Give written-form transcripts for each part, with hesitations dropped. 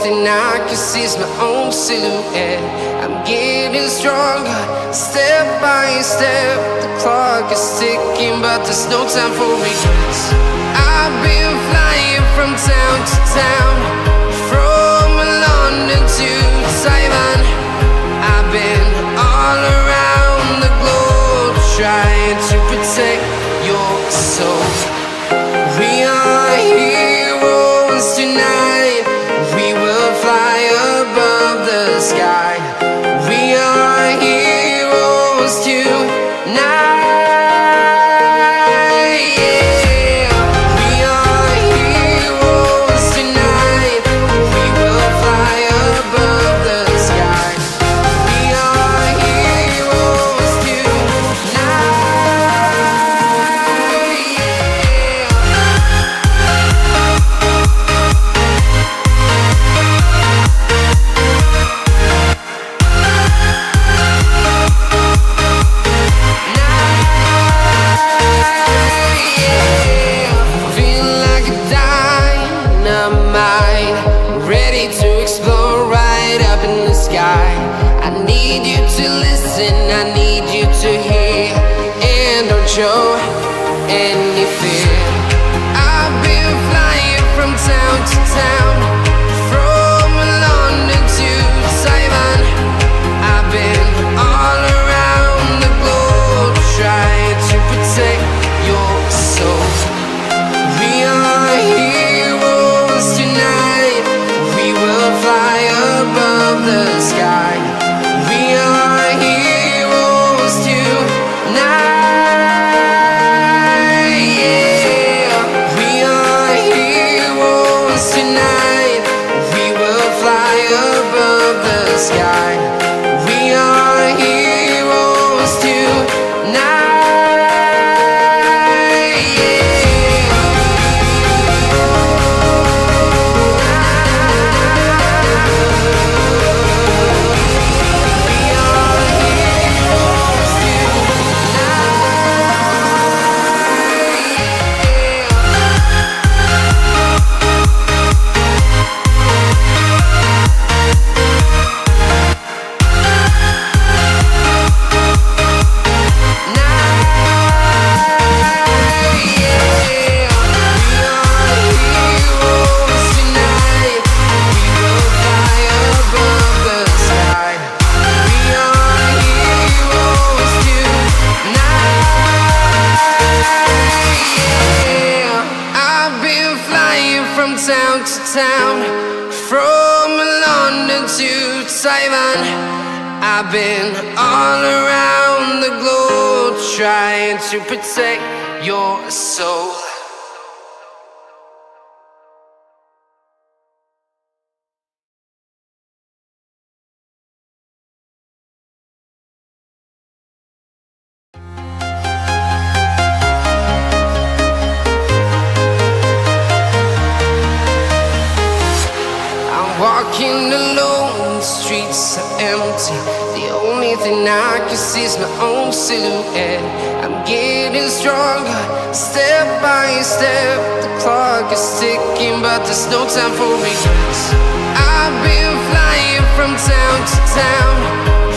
thing I can see is my own silhouette. I'm getting stronger, step by step. The clock is ticking, but there's no time for regrets. I've been flying from town to town, from London to Taiwan. I've been all around the globe, trying to protect your soul. We are heroes tonight. We will fly above the sky. We are heroes tonight. Yeah. We are heroes tonight. We will fly above the sky. We are heroes tonight. Yeah. Feel like a dynamite, ready to explode right up in the sky. I need you to listen, I need you to hear, and don't show any fear. I've been flying from town to town, from London to Taiwan. I've been all around the globe, trying to protect your soul. We are heroes tonight. We will fly above the sky. We are heroes tonight. Yeah. We are heroes tonight. We will fly above the sky. We are heroes tonight. From town to town, from London to Taiwan. I've been all around the globe, trying to protect your soul. Walking alone, the streets are empty. The only thing I can see is my own silhouette. I'm getting stronger, step by step. The clock is ticking, but there's no time for regrets. I've been flying from town to town,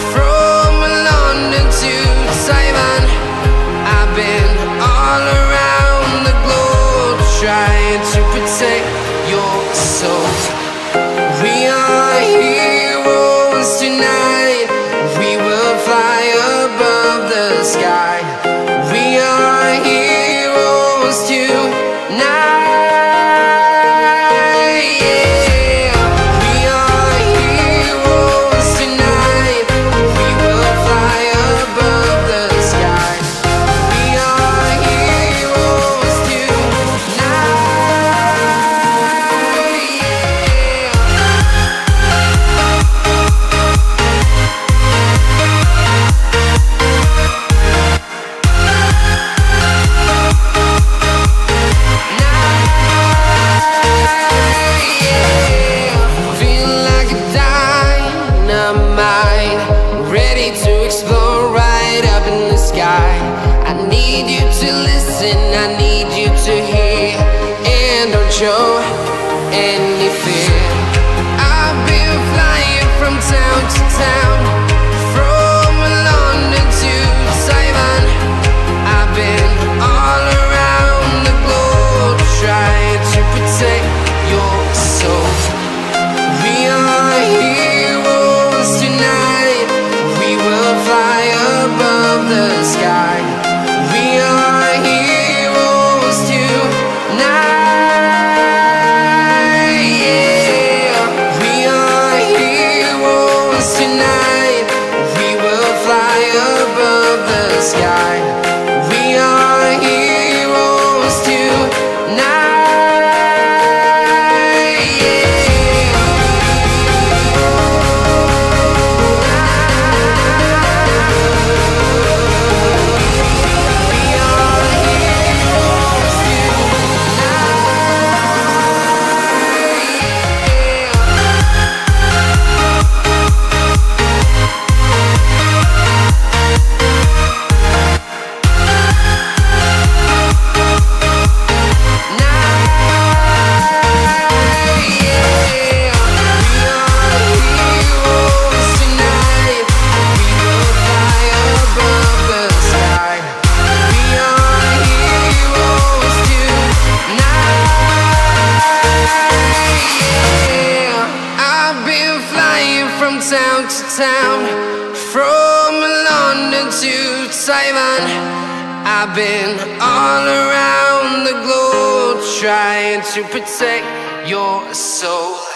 from London to Taiwan. I've been all around the globe, trying to protect your soul. We are heroes tonight. We will fly above the sky. We are heroes tonight. Yeah. We are heroes tonight. We will fly above the sky. We are heroes tonight. Yeah. I need you to listen, I need you to hear, and don't show any fear. town to town, from London to Taiwan. I've been all around the globe trying to protect your soul.